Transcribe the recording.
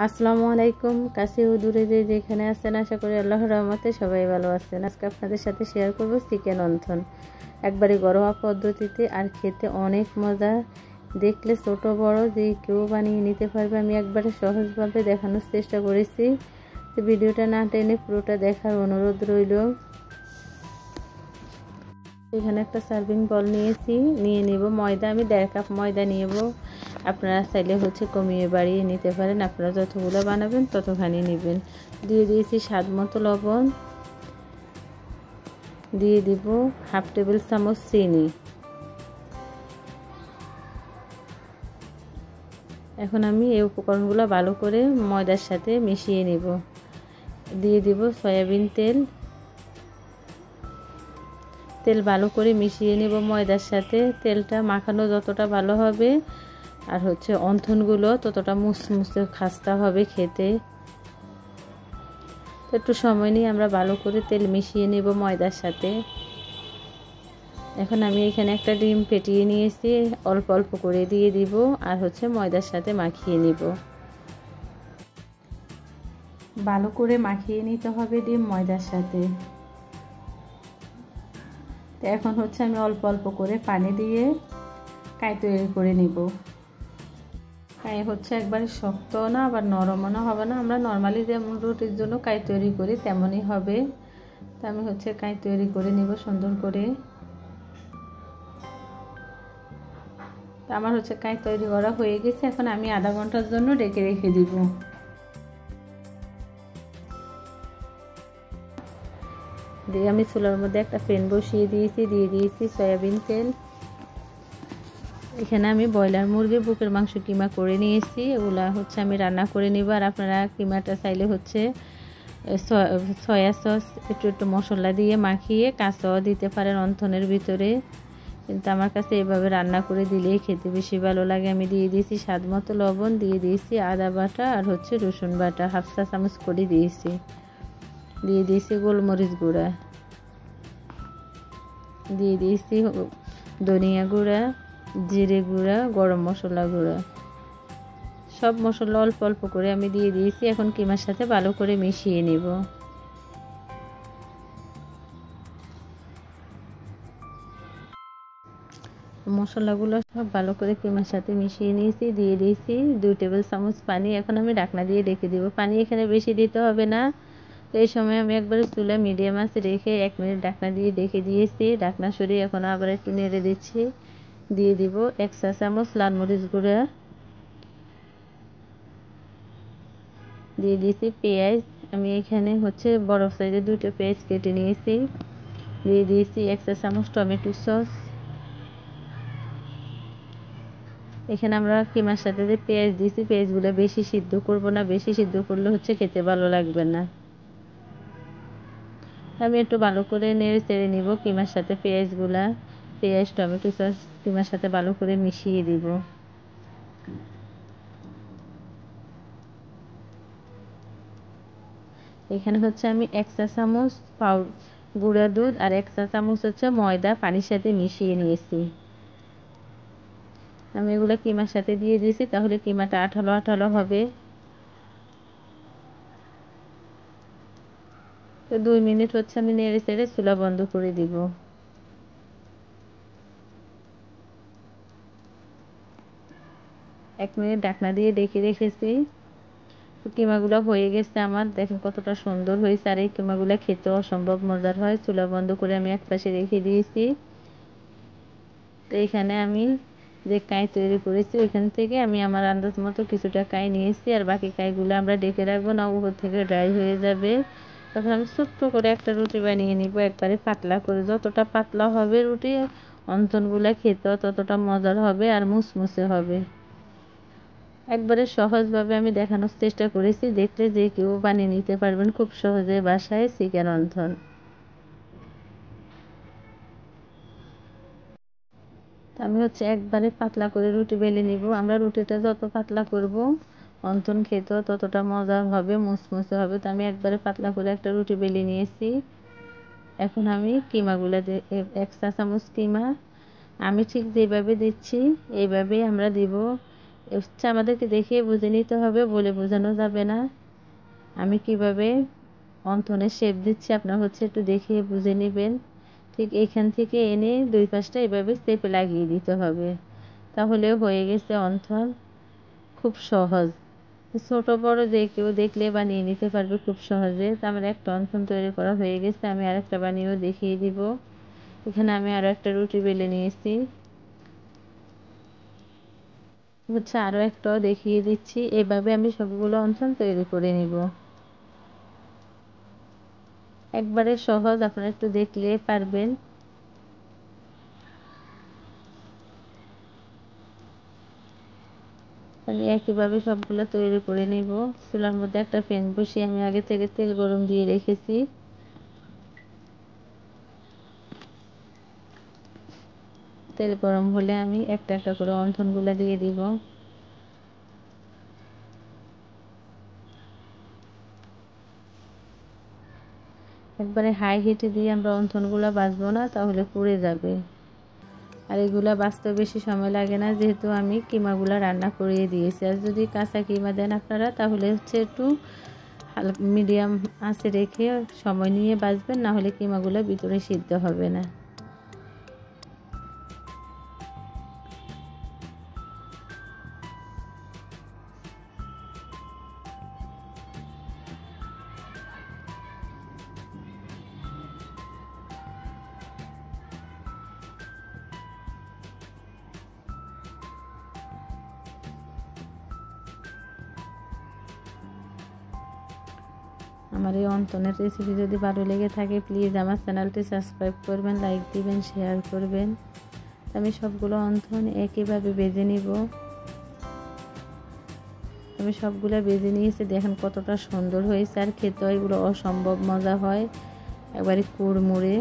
আসসালামু আলাইকুম। কাছে ও দূরে যে যেখানে আছেন, আশা করি আল্লাহর রহমতে সবাই ভালো আছেন। আজকে আপনাদের সাথে শেয়ার করব চিকেন অন্থন, একবারে ঘরোয়া পদ্ধতিতে, আর খেতে অনেক মজা। দেখলে ছোট বড় যে কেউ বানিয়ে নিতে পারবে। আমি একবারে সহজভাবে দেখানোর চেষ্টা করেছি, তো ভিডিওটা না টেনে পুরোটা দেখার অনুরোধ রইল। এখানে একটা সার্ভিং বল নিয়ে নেব ময়দা। আমি 1.5 কাপ ময়দা নেব। আপনারা চাইলে কমিয়ে বাড়িয়ে নিতে পারেন, আপনারা যতগুলো বানাবেন ততখানি নেবেন। দিয়ে দিয়েছি স্বাদ মতো লবণ, দিয়ে দিব 1/2 টেবিল চামচ চিনি। এখন আমি এই উপকরণগুলো ভালো করে ময়দার সাথে মিশিয়ে নেব। দিয়ে দিব সয়াবিন তেল। তেল ভালো করে মিশিয়ে নেব ময়দার সাথে। তেলটা মাখানো যতটা ভালো হবে আর অন্থনগুলো ততটা মুসমুসে খাস্তা হবে খেতে। তো একটু সময় নিয়ে আমরা ভালো করে তেল মিশিয়ে নেব ময়দার সাথে। এখন আমি এখানে একটা ডিম ফেটিয়ে নিয়েছি, অল্প অল্প করে দিয়ে দিব আর ময়দার সাথে মাখিয়ে নিব। ভালো করে মাখিয়ে নিতে হবে ডিম ময়দার সাথে। তো এখন আমি অল্প অল্প করে পানি দিয়ে কাই তৈরি করে নিব। কাই একবারে শক্ত না আবার নরমও না হবে না। আমরা নর্মালি যেমন রুটির জন্য কাই তৈরি করি তেমনই হবে। তো আমি কাই তৈরি করে নিব সুন্দর করে। তো আমার কাই তৈরি করা হয়ে গেছে। এখন আমি আধা ঘন্টার জন্য ঢেকে রেখে দিব। দিয়ে আমি চুলার মধ্যে একটা প্যান বসিয়ে দিয়েছি, দিয়ে দিয়েছি সয়াবিন তেল। এখানে আমি ব্রয়লার মুরগির বুকের মাংস কিমা করে নিয়েছি, ওগুলা আমি রান্না করে নিব। আর আপনারা কিমাটা চাইলে সয়া সস একটু একটু মশলা দিয়ে মাখিয়ে কাঁচাও দিতে পারেন অন্থনের ভিতরে, কিন্তু আমার কাছে এভাবে রান্না করে দিলেই খেতে বেশি ভালো লাগে। আমি দিয়ে দিয়েছি স্বাদ মতো লবণ, দিয়ে দিয়েছি আদা বাটা আর রসুন বাটা 1/2 চা চামচ করে দিয়েছি। দিয়ে দিয়েছি গোলমরিচ গুঁড়া, দিয়ে দিয়েছি ধনিয়া গুঁড়া, জিরে গুঁড়া, গরম মশলা গুঁড়া, সব মশলা অল্প অল্প করে আমি দিয়ে দিয়েছি। এখন কিমার সাথে ভালো করে মিশিয়ে নেব। মশলাগুলো সব ভালো করে কিমার সাথে মিশিয়ে নিয়েছি। দিয়ে দিয়েছি 2 টেবিল চামচ পানি। এখন আমি ঢাকনা দিয়ে রেখে দেব। পানি এখানে বেশি দিতে হবে না। তো এই সময় আমি একবারে চুলা মিডিয়াম আঁচে রেখে 1 মিনিট ঢাকনা দিয়ে রেখে দিয়েছি। ঢাকনা সরিয়ে এখন আবার একটু নেড়ে দিচ্ছি। দিয়ে দিব 1 চা চামচ লাল মরিচ গুঁড়া, দিয়ে দিয়েছি পেঁয়াজ। আমি এখানে বড় সাইজের 2টা পেঁয়াজ কেটে নিয়েছি। দিয়ে দিয়েছি 1 চা চামচ টমেটো সস। এখানে আমরা কিমার সাথে যে পেঁয়াজ দিয়েছি, পেঁয়াজগুলো বেশি সিদ্ধ করব না, বেশি সিদ্ধ করলে খেতে ভালো লাগবে না। আমি একটু ভালো করে নেড়ে চেড়ে নিব কিমার সাথে পেঁয়াজগুলা। পেঁয়াজ টমেটো সস কিমার সাথে ভালো করে মিশিয়ে দিব। এখানে আমি 1 চা চামচ গুঁড়া দুধ আর 1 চা চামচ ময়দা পানির সাথে মিশিয়ে নিয়েছি। আমি এগুলো কিমার সাথে দিয়ে দিয়েছি, তাহলে কিমাটা আঠালো আঠালো হবে। তো 2 মিনিট আমি নেড়ে চেড়ে চুলা বন্ধ করে দিব। এক মিনিট ঢাকনা দিয়ে ঢেকে রেখেছি। তো কিমাগুলো হয়ে গেছে আমার, দেখেন কতটা সুন্দর হয়েছে। আর এই কিমাগুলো খেতে অসম্ভব মজার হয়। চুলা বন্ধ করে আমি এক পাশে রেখে দিয়েছি। তো এখানে আমি যে কাই তৈরি করেছি ওইখান থেকে আমি আমার আন্দাজ মতো কিছুটা কাই নিয়েছি, আর বাকি কাইগুলো আমরা ঢেকে রাখবো না, উপর থেকে ড্রাই হয়ে যাবে। তখন আমি ছোট্ট করে একটা রুটি বানিয়ে নিব, একবারে পাতলা করে। যতটা পাতলা হবে রুটি, অন্থনগুলো খেতেও ততটা মজার হবে আর মুসমুসে হবে। একবারে সহজভাবে আমি দেখানোর চেষ্টা করেছি, দেখলে যে কেউ বানিয়ে নিতে পারবেন খুব সহজে বাসায় চিকেন অন্থন। আমি একবারে পাতলা করে রুটি বেলে নিব। আমরা রুটিটা যত পাতলা করব অন্থন খেতেও ততটা মজার হবে, মুসমুসে হবে। তো আমি একবারে পাতলা করে একটা রুটি বেলে নিয়েছি। এখন আমি কিমাগুলো 1 চা চামচ কিমা আমি ঠিক যেভাবে দিচ্ছি এইভাবেই আমরা দিব। হচ্ছে আমাদেরকে দেখে বুঝে নিতে হবে, বলে বোঝানো যাবে না। আমি কিভাবে অন্থনের শেপ দিচ্ছি আপনারা হচ্ছে একটু দেখে বুঝে নেবেন। ঠিক এখান থেকে এনে দুই পাশটা এভাবে চেপে লাগিয়ে দিতে হবে, তাহলে হয়ে গেছে অন্থন। খুব সহজ, ছোট বড় যে কেউ দেখলে বানিয়ে নিতে পারবে খুব সহজে। তো আমার একটা অন্থন তৈরি করা হয়ে গেছে, আমি আরেকটা বানিয়েও দেখিয়ে দিব। এখানে আমি আরও একটা রুটি বেলে নিয়েছি, হচ্ছে আরও একটাও দেখিয়ে দিচ্ছি। এভাবে আমি সবগুলো অন্থন তৈরি করে নিব। একবারে সহজ, আপনারা একটু দেখলে পারবেন। আমি একইভাবে সবগুলো তৈরি করে নিব। চুলার মধ্যে একটা প্যান বসিয়ে আমি আগে থেকে তেল গরম দিয়ে রেখেছি। তেল গরম হলে আমি একটা একটা করে অন্থনগুলো দিয়ে দিব। একবারে হাই হিটে দিয়ে আমরা অন্থনগুলো ভাজবো না, তাহলে পুড়ে যাবে। আর এগুলা বাঁচতে বেশি সময় লাগে না, যেহেতু আমি কিমাগুলো রান্না করিয়ে দিয়েছি। আর যদি কাঁচা কিমা দেন আপনারা, তাহলে হচ্ছে একটু হালকা মিডিয়াম আঁচে রেখে সময় নিয়ে ভাজবেন, না হলে কিমাগুলো ভিতরে সিদ্ধ হবে না। আমার এই অন্তনের রেসিপি যদি ভালো লেগে থাকে, প্লিজ আমার চ্যানেলটি সাবস্ক্রাইব করবেন, লাইক দিবেন, শেয়ার করবেন। আমি সবগুলো অন্থন একইভাবে বেজে নিব। আমি সবগুলো বেজে নিয়েছি, দেখেন কতটা সুন্দর হয়েছে। আর খেতে এগুলো অসম্ভব মজা হয়, একবারে কুড়মুড়ে।